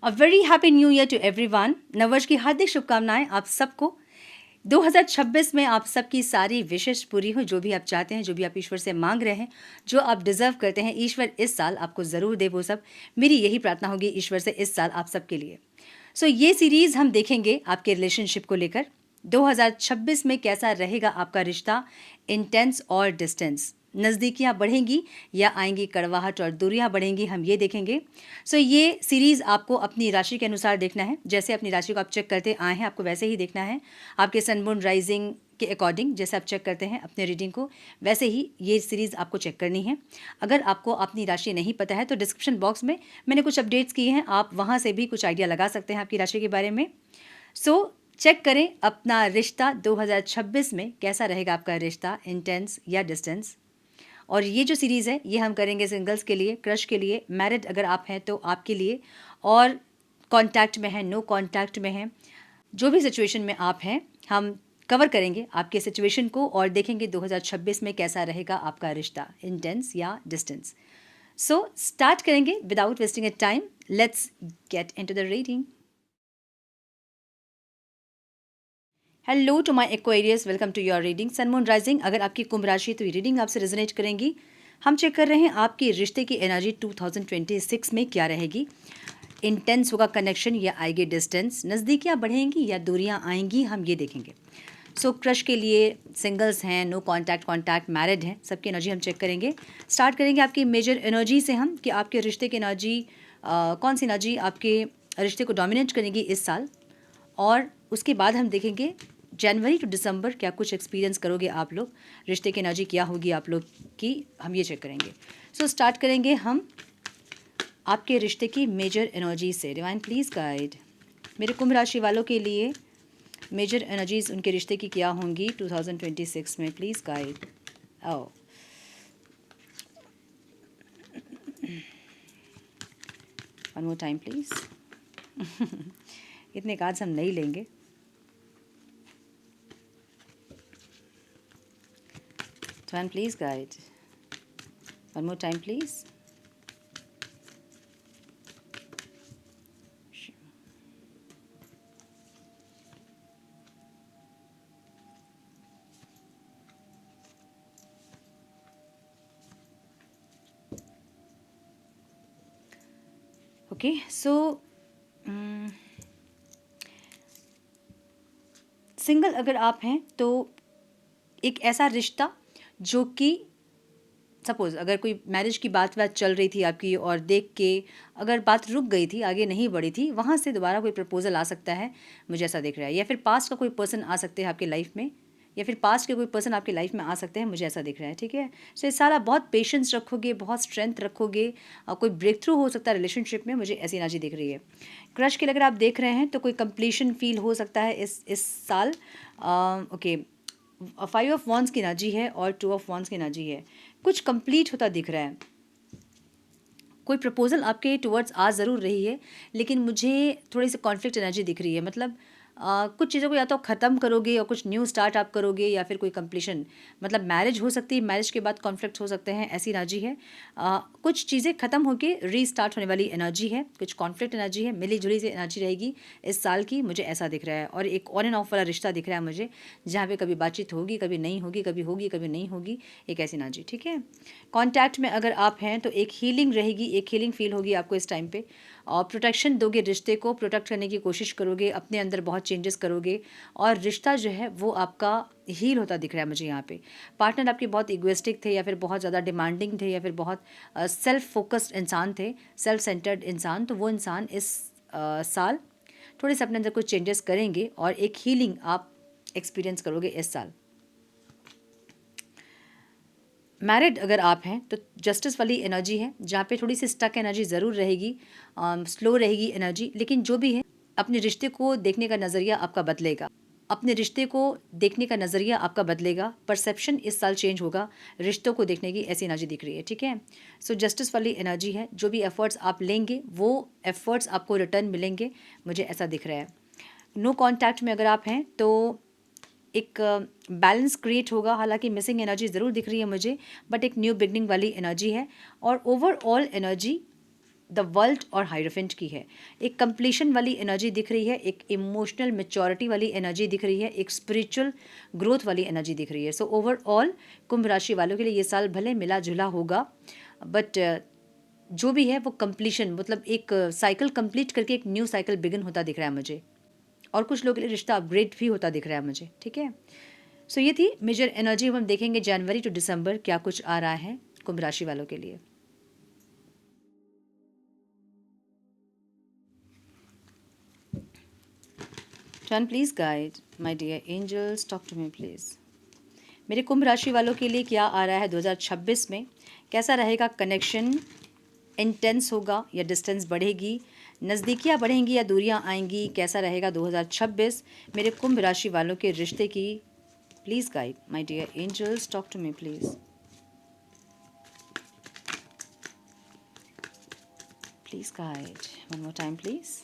A very happy new year to everyone. नववर्ष की हार्दिक शुभकामनाएं आप सबको। 2026 में आप सबकी सारी विशेष पूरी हो। जो भी आप चाहते हैं, जो भी आप ईश्वर से मांग रहे हैं, जो आप डिजर्व करते हैं, ईश्वर इस साल आपको ज़रूर दे वो सब। मेरी यही प्रार्थना होगी ईश्वर से इस साल आप सबके लिए। ये सीरीज़ हम देखेंगे आपके रिलेशनशिप को लेकर। 2026 में कैसा रहेगा आपका रिश्ता, इंटेंस और डिस्टेंस। नज़दीकियाँ बढ़ेंगी या आएंगी कड़वाहट और दूरियाँ बढ़ेंगी, हम ये देखेंगे। ये सीरीज़ आपको अपनी राशि के अनुसार देखना है। जैसे अपनी राशि को आप चेक करते आए हैं, आपको वैसे ही देखना है। आपके सन मून राइजिंग के अकॉर्डिंग जैसे आप चेक करते हैं अपने रीडिंग को, वैसे ही ये सीरीज़ आपको चेक करनी है। अगर आपको अपनी राशि नहीं पता है तो डिस्क्रिप्शन बॉक्स में मैंने कुछ अपडेट्स किए हैं, आप वहाँ से भी कुछ आइडिया लगा सकते हैं आपकी राशि के बारे में। चेक करें अपना रिश्ता 2026 में कैसा रहेगा आपका रिश्ता, इंटेंस या डिस्टेंस। और ये जो सीरीज़ है ये हम करेंगे सिंगल्स के लिए, क्रश के लिए, मैरिड अगर आप हैं तो आपके लिए, और कांटेक्ट में है, नो कांटेक्ट में है, जो भी सिचुएशन में आप हैं हम कवर करेंगे आपके सिचुएशन को और देखेंगे 2026 में कैसा रहेगा आपका रिश्ता, इंटेंस या डिस्टेंस। स्टार्ट करेंगे without wasting a time. Let's get into the reading. Hello to my Aquarius, welcome to your reading. Sun moon rising अगर आपकी कुंभ राशि है तो ये रीडिंग आपसे रेजोनेट करेंगी। हम चेक कर रहे हैं आपकी रिश्ते की एनर्जी 2026 में क्या रहेगी। इंटेंस होगा कनेक्शन या आएगी डिस्टेंस, नज़दीकियाँ बढ़ेंगी या दूरियाँ आएंगी, हम ये देखेंगे। क्रश के लिए, सिंगल्स हैं, नो कांटेक्ट, कांटेक्ट, मैरिड हैं, सबकी एनर्जी हम चेक करेंगे। स्टार्ट करेंगे आपकी मेजर एनर्जी से हम कि आपके रिश्ते की एनर्जी, कौन सी एनर्जी आपके रिश्ते को डोमिनेट करेगी इस साल। और उसके बाद हम देखेंगे जनवरी टू दिसंबर क्या कुछ एक्सपीरियंस करोगे आप लोग, रिश्ते की एनर्जी क्या होगी आप लोग की, हम ये चेक करेंगे। स्टार्ट करेंगे हम आपके रिश्ते की मेजर एनर्जी से। डिवाइन प्लीज़ गाइड मेरे कुंभ राशि वालों के लिए मेजर एनर्जीज उनके रिश्ते की क्या होंगी 2026 में, please guide. Oh one more time please. इतने कार्ड्स हम नहीं लेंगे। One, please guide. One more time, please. Okay, single अगर आप हैं तो एक ऐसा रिश्ता जो कि सपोज़ अगर कोई मैरिज की बात चल रही थी आपकी और देख के अगर बात रुक गई थी, आगे नहीं बढ़ी थी, वहाँ से दोबारा कोई प्रपोजल आ सकता है, मुझे ऐसा दिख रहा है। या फिर पास्ट का कोई पर्सन आ सकते हैं आपके लाइफ में, या फिर पास्ट के कोई पर्सन आपकी लाइफ में आ सकते हैं, मुझे ऐसा दिख रहा है। ठीक है, इस साल आप बहुत पेशेंस रखोगे, बहुत स्ट्रेंथ रखोगे, कोई ब्रेक थ्रू हो सकता है रिलेशनशिप में, मुझे ऐसी एनर्जी दिख रही है। क्रश के लिए अगर आप देख रहे हैं तो कोई कंप्लीशन फील हो सकता है इस साल। ओके, 5 ऑफ वॉन्ड्स की एनर्जी है और 2 ऑफ वॉन्ड्स की एनर्जी है। कुछ कंप्लीट होता दिख रहा है, कोई प्रपोजल आपके टुवर्ड्स आ ज़रूर रही है, लेकिन मुझे थोड़ी सी कॉन्फ्लिक्ट एनर्जी दिख रही है। मतलब कुछ चीज़ों को या तो ख़त्म करोगे और कुछ न्यू स्टार्ट आप करोगे, या फिर कोई कंप्लीशन, मतलब मैरिज हो सकती है, मैरिज के बाद कॉन्फ्लिक्ट हो सकते हैं, ऐसी एनर्जी है। कुछ चीज़ें ख़त्म होके रीस्टार्ट होने वाली एनर्जी है, कुछ कॉन्फ्लिक्ट एनर्जी है, मिली जुली सी एनर्जी रहेगी इस साल की, मुझे ऐसा दिख रहा है। और एक ऑन एंड ऑफ वाला रिश्ता दिख रहा है मुझे, जहाँ पे कभी बातचीत होगी, कभी नहीं होगी, कभी होगी, कभी नहीं होगी, एक ऐसी एनर्जी। ठीक है, कॉन्टैक्ट में अगर आप हैं तो एक हीलिंग रहेगी, एक हीलिंग फील होगी आपको इस टाइम पे। और प्रोटेक्शन दोगे, रिश्ते को प्रोटेक्ट करने की कोशिश करोगे, अपने अंदर बहुत चेंजेस करोगे, और रिश्ता जो है वो आपका हील होता दिख रहा है मुझे यहाँ पे। पार्टनर आपके बहुत इगोइस्टिक थे, या फिर बहुत ज़्यादा डिमांडिंग थे, या फिर बहुत सेल्फ फोकस्ड इंसान थे, सेल्फ सेंटर्ड इंसान, तो वो इंसान इस साल थोड़े से अपने अंदर कुछ चेंजेस करेंगे और एक हीलिंग आप एक्सपीरियंस करोगे इस साल। मैरिड अगर आप हैं तो जस्टिस वाली एनर्जी है, जहाँ पे थोड़ी सी स्टक एनर्जी ज़रूर रहेगी, स्लो रहेगी एनर्जी, लेकिन जो भी है अपने रिश्ते को देखने का नज़रिया आपका बदलेगा, अपने रिश्ते को देखने का नज़रिया आपका बदलेगा, परसेप्शन इस साल चेंज होगा रिश्तों को देखने की, ऐसी एनर्जी दिख रही है। ठीक है, जस्टिस वाली एनर्जी है, जो भी एफर्ट्स आप लेंगे वो एफर्ट्स आपको रिटर्न मिलेंगे, मुझे ऐसा दिख रहा है। नो कॉन्टैक्ट में अगर आप हैं तो एक बैलेंस क्रिएट होगा, हालांकि मिसिंग एनर्जी ज़रूर दिख रही है मुझे, बट एक न्यू बिगनिंग वाली एनर्जी है। और ओवरऑल एनर्जी द वर्ल्ड और हाइरोफेंट की है। एक कंप्लीशन वाली एनर्जी दिख रही है, एक इमोशनल मैच्योरिटी वाली एनर्जी दिख रही है, एक स्पिरिचुअल ग्रोथ वाली एनर्जी दिख रही है। सो ओवरऑल कुंभ राशि वालों के लिए ये साल भले मिला जुला होगा, बट जो भी है वो कंप्लीशन, मतलब एक साइकिल कंप्लीट करके एक न्यू साइकिल बिगिन होता दिख रहा है मुझे, और कुछ लोगों के लिए रिश्ता अपग्रेड भी होता दिख रहा है मुझे। ठीक है, सो ये थी मेजर एनर्जी। हम देखेंगे जनवरी टू दिसंबर क्या कुछ आ रहा है कुंभ राशि वालों के लिए। Turn please guide my dear angels, talk to me please. मेरे कुंभ राशि वालों के लिए क्या आ रहा है 2026 में? कैसा रहेगा कनेक्शन? इंटेंस होगा या डिस्टेंस बढ़ेगी? नज़दीकियाँ बढ़ेंगी या दूरियाँ आएंगी? कैसा रहेगा 2026 मेरे कुंभ राशि वालों के रिश्ते की? Please guide my dear angels, talk to me please. Please guide one more time please.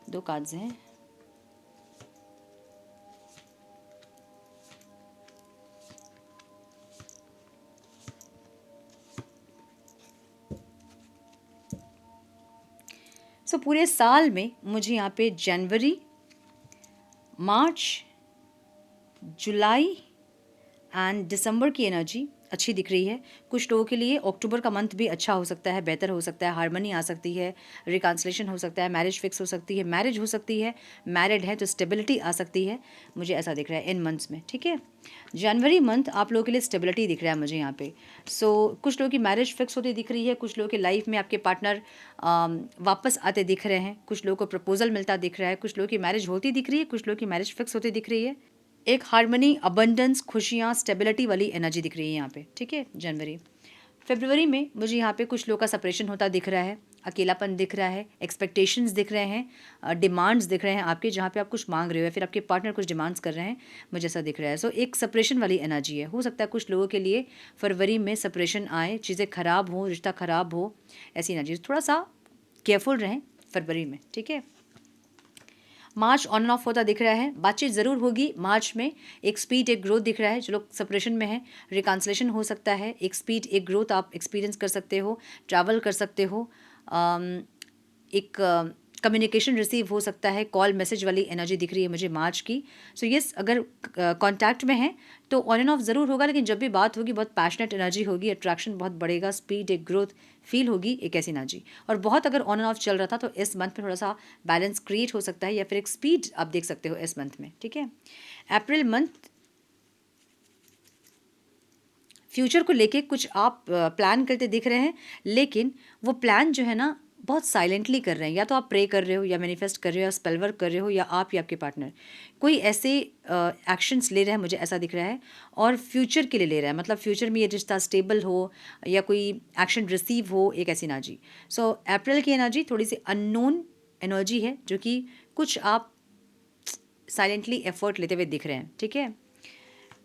दो कार्ड्स हैं। सो पूरे साल में मुझे यहाँ पे जनवरी, मार्च, जुलाई एंड दिसंबर की एनर्जी अच्छी दिख रही है। कुछ लोगों के लिए अक्टूबर का मंथ भी अच्छा हो सकता है, बेहतर हो सकता है, हार्मनी आ सकती है, रिकन्सिलेशन हो सकता है, मैरिज फिक्स हो सकती है, मैरिज हो सकती है, मैरिड है तो स्टेबिलिटी आ सकती है, मुझे ऐसा दिख रहा है इन मंथ्स में। ठीक है, जनवरी मंथ आप लोगों के लिए स्टेबिलिटी दिख रहा है मुझे यहाँ पे। सो कुछ लोगों की मैरिज फिक्स होती दिख रही है, कुछ लोगों के लाइफ में आपके पार्टनर वापस आते दिख रहे हैं, कुछ लोगों को प्रपोजल मिलता दिख रहा है, कुछ लोगों की मैरिज होती दिख रही है, कुछ लोगों की मैरिज फिक्स होती दिख रही है। एक हार्मनी, अबंडेंस, खुशियाँ, स्टेबिलिटी वाली एनर्जी दिख रही है यहाँ पे। ठीक है, जनवरी। फरवरी में मुझे यहाँ पे कुछ लोगों का सेपरेशन होता दिख रहा है, अकेलापन दिख रहा है, एक्सपेक्टेशंस दिख रहे हैं, डिमांड्स दिख रहे हैं आपके, जहाँ पे आप कुछ मांग रहे हो या फिर आपके पार्टनर कुछ डिमांड्स कर रहे हैं, मुझे ऐसा दिख रहा है। सो एक सेपरेशन वाली एनर्जी है। हो सकता है कुछ लोगों के लिए फरवरी में सेपरेशन आए, चीज़ें खराब हो, रिश्ता खराब हो, ऐसी एनर्जी। थोड़ा सा केयरफुल रहें फरवरी में। ठीक है, मार्च ऑन एंड ऑफ होता दिख रहा है, बातचीत ज़रूर होगी मार्च में, एक स्पीड एक ग्रोथ दिख रहा है। जो लोग सेपरेशन में है, रिकन्सिलेशन हो सकता है, एक स्पीड एक ग्रोथ आप एक्सपीरियंस कर सकते हो, ट्रैवल कर सकते हो, एक कम्युनिकेशन रिसीव हो सकता है, कॉल मैसेज वाली एनर्जी दिख रही है मुझे मार्च की। सो यस, अगर कांटेक्ट में है तो ऑन एंड ऑफ ज़रूर होगा, लेकिन जब भी बात होगी बहुत पैशनेट एनर्जी होगी, अट्रैक्शन बहुत बढ़ेगा, स्पीड एक ग्रोथ फील होगी, एक ऐसी एनर्जी। और बहुत अगर ऑन एंड ऑफ चल रहा था तो इस मंथ में थोड़ा सा बैलेंस क्रिएट हो सकता है, या फिर एक स्पीड आप देख सकते हो इस मंथ में। ठीक है, अप्रैल मंथ फ्यूचर को लेके कुछ आप प्लान करते दिख रहे हैं, लेकिन वो प्लान जो है ना बहुत साइलेंटली कर रहे हैं। या तो आप प्रे कर रहे हो, या मैनिफेस्ट कर रहे हो, या स्पेल वर्क कर रहे हो, या आप या आपके पार्टनर कोई ऐसे एक्शंस ले रहे हैं, मुझे ऐसा दिख रहा है, और फ्यूचर के लिए ले रहा है। मतलब फ्यूचर में ये रिश्ता स्टेबल हो या कोई एक्शन रिसीव हो, एक ऐसी एनर्जी। सो अप्रैल की एनर्जी थोड़ी सी अननोन एनर्जी है, जो कि कुछ आप साइलेंटली एफर्ट लेते हुए दिख रहे हैं। ठीक है,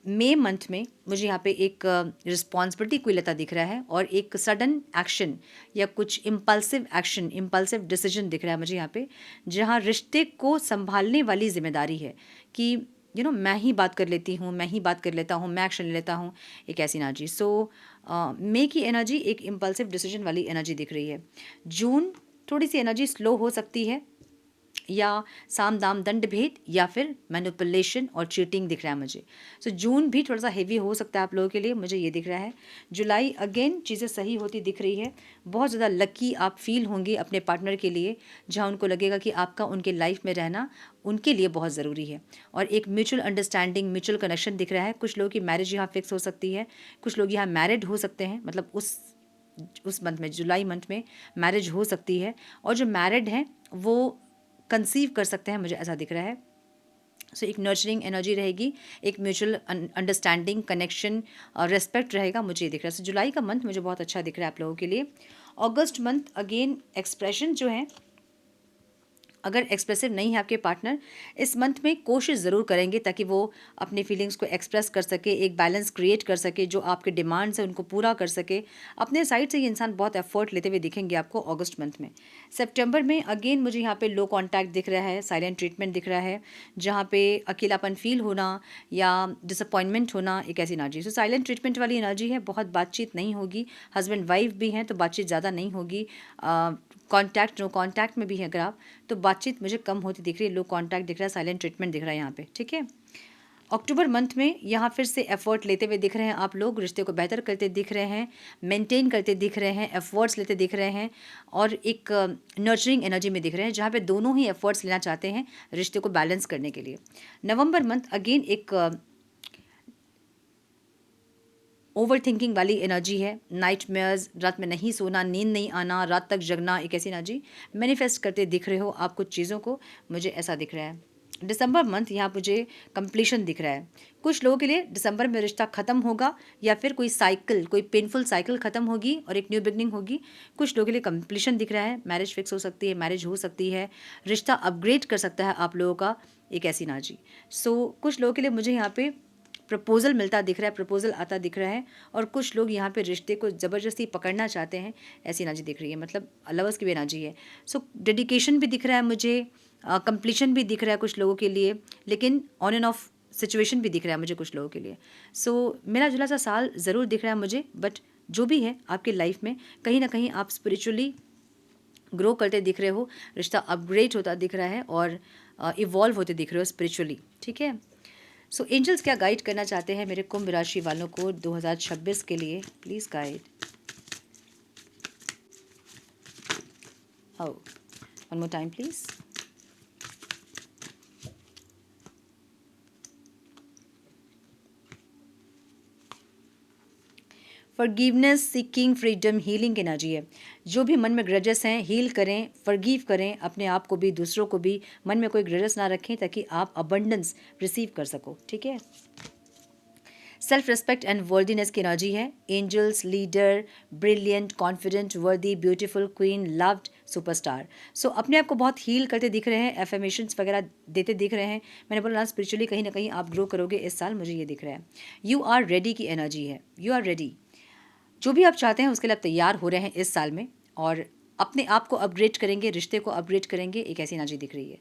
मई मंथ में मुझे यहाँ पे एक रिस्पॉन्सिबिलिटी कोई लेता दिख रहा है, और एक सडन एक्शन या कुछ इम्पल्सिव एक्शन, इम्पल्सिव डिसीजन दिख रहा है मुझे यहाँ पे, जहाँ रिश्ते को संभालने वाली जिम्मेदारी है कि मैं ही बात कर लेती हूँ, मैं ही बात कर लेता हूँ, मैं एक्शन ले लेता हूँ, एक ऐसी एनर्जी। सो मई की एनर्जी एक इम्पल्सिव डिसीजन वाली एनर्जी दिख रही है। जून थोड़ी सी एनर्जी स्लो हो सकती है, या साम दाम दंड भेद, या फिर मैनिपुलेशन और चीटिंग दिख रहा है मुझे। सो जून भी थोड़ा सा हेवी हो सकता है आप लोगों के लिए, मुझे ये दिख रहा है। जुलाई अगेन चीज़ें सही होती दिख रही है, बहुत ज़्यादा लकी आप फील होंगे अपने पार्टनर के लिए, जहाँ उनको लगेगा कि आपका उनके लाइफ में रहना उनके लिए बहुत ज़रूरी है, और एक म्यूचुअल अंडरस्टैंडिंग, म्यूचुअल कनेक्शन दिख रहा है। कुछ लोगों की मैरिज यहाँ फिक्स हो सकती है, कुछ लोग यहाँ मैरिड हो सकते हैं, मतलब उस मंथ में, जुलाई मंथ में मैरिज हो सकती है, और जो मैरिड हैं वो कंसीव कर सकते हैं, मुझे ऐसा दिख रहा है। सो एक नर्चरिंग एनर्जी रहेगी, एक म्यूचुअल अंडरस्टैंडिंग, कनेक्शन और रिस्पेक्ट रहेगा, मुझे ये दिख रहा है। सो जुलाई का मंथ मुझे बहुत अच्छा दिख रहा है आप लोगों के लिए। अगस्त मंथ अगेन एक्सप्रेशन जो है अगर एक्सप्रेसिव नहीं है आपके पार्टनर, इस मंथ में कोशिश ज़रूर करेंगे ताकि वो अपनी फीलिंग्स को एक्सप्रेस कर सके, एक बैलेंस क्रिएट कर सके, जो आपके डिमांड्स हैं उनको पूरा कर सके। अपने साइड से ये इंसान बहुत एफर्ट लेते हुए दिखेंगे आपको अगस्त मंथ में। सितंबर में अगेन मुझे यहाँ पे लो कॉन्टैक्ट दिख रहा है, साइलेंट ट्रीटमेंट दिख रहा है, जहाँ पे अकेलापन फील होना या डिसअपॉइंटमेंट होना, एक ऐसी एनर्जी। सो साइलेंट ट्रीटमेंट वाली एनर्जी है, बहुत बातचीत नहीं होगी, हस्बैंड वाइफ भी हैं तो बातचीत ज़्यादा नहीं होगी। कॉन्टैक्ट नो कॉन्टैक्ट में भी है अगर आप, तो बातचीत मुझे कम होती दिख रही है, लो कॉन्टैक्ट दिख रहा है, साइलेंट ट्रीटमेंट दिख रहा है यहाँ पे, ठीक है। अक्टूबर मंथ में यहाँ फिर से एफर्ट लेते हुए दिख रहे हैं आप लोग, रिश्ते को बेहतर करते दिख रहे हैं, मेंटेन करते दिख रहे हैं, एफर्ट्स लेते दिख रहे हैं और एक नर्चरिंग एनर्जी में दिख रहे हैं, जहाँ पे दोनों ही एफर्ट्स लेना चाहते हैं रिश्ते को बैलेंस करने के लिए। नवंबर मंथ अगेन एक ओवर थिंकिंग वाली एनर्जी है, नाइटमेयर्स, रात में नहीं सोना, नींद नहीं आना, रात तक जगना, एक ऐसी एनर्जी। मैनिफेस्ट करते दिख रहे हो आप कुछ चीज़ों को, मुझे ऐसा दिख रहा है। दिसंबर मंथ यहाँ मुझे कंप्लीशन दिख रहा है। कुछ लोगों के लिए दिसंबर में रिश्ता ख़त्म होगा या फिर कोई साइकिल, कोई पेनफुल साइकिल ख़त्म होगी और एक न्यू बिगनिंग होगी। कुछ लोगों के लिए कंप्लीशन दिख रहा है, मैरिज फिक्स हो सकती है, मैरिज हो सकती है, रिश्ता अपग्रेड कर सकता है आप लोगों का, एक ऐसी एनर्जी। सो कुछ लोगों के लिए मुझे यहाँ पे प्रपोजल मिलता दिख रहा है, प्रपोजल आता दिख रहा है और कुछ लोग यहाँ पे रिश्ते को ज़बरदस्ती पकड़ना चाहते हैं, ऐसी एनर्जी दिख रही है, मतलब लवर्स की भी एनर्जी है। सो डेडिकेशन भी दिख रहा है मुझे, कंप्लीशन भी दिख रहा है कुछ लोगों के लिए, लेकिन ऑन एंड ऑफ सिचुएशन भी दिख रहा है मुझे कुछ लोगों के लिए। सो मिला जुला सा साल ज़रूर दिख रहा है मुझे, बट जो भी है आपके लाइफ में कहीं ना कहीं आप स्पिरिचुअली ग्रो करते दिख रहे हो, रिश्ता अपग्रेड होता दिख रहा है और इवॉल्व होते दिख रहे हो स्पिरिचुअली, ठीक है। सो एंजल्स क्या गाइड करना चाहते हैं मेरे कुंभ राशि वालों को 2026 के लिए, please guide. One more time please. Forgiveness, seeking, freedom, healing energy है। जो भी मन में ग्रजेस हैं हील करें, फॉरगिव करें, अपने आप को भी दूसरों को भी, मन में कोई ग्रजेस ना रखें ताकि आप अबंडेंस रिसीव कर सको, ठीक है। सेल्फ रिस्पेक्ट एंड वर्दीनेस की एनर्जी है। एंजल्स, लीडर, ब्रिलियंट, कॉन्फिडेंट, वर्दी, ब्यूटीफुल, क्वीन, लव्ड, सुपरस्टार। सो अपने आप को बहुत हील करते दिख रहे हैं, एफर्मेशंस वगैरह देते दिख रहे हैं। मैंने बोला ना स्पिरिचुअली कहीं ना कहीं आप ग्रो करोगे इस साल, मुझे ये दिख रहा है। यू आर रेडी की एनर्जी है, यू आर रेडी, जो भी आप चाहते हैं उसके लिए आप तैयार हो रहे हैं इस साल में और अपने आप को अपग्रेड करेंगे, रिश्ते को अपग्रेड करेंगे, एक ऐसी एनर्जी दिख रही है।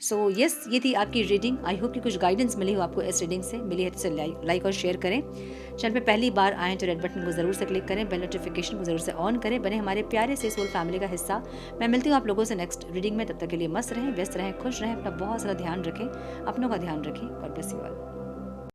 सो यस, ये थी आपकी रीडिंग। आई होप कि कुछ गाइडेंस मिली हो आपको इस रीडिंग से। मिली है तो इसे लाइक और शेयर करें। चैनल पे पहली बार आएँ तो रेड बटन को ज़रूर से क्लिक करें, बेल नोटिफिकेशन को ज़रूर से ऑन करें, बने हमारे प्यारे से सोल फैमिली का हिस्सा। मैं मिलती हूँ आप लोगों से नेक्स्ट रीडिंग में, तब तक के लिए मस्त रहें, व्यस्त रहें, खुश रहें, अपना बहुत सारा ध्यान रखें, अपनों का ध्यान रखें। God bless you all.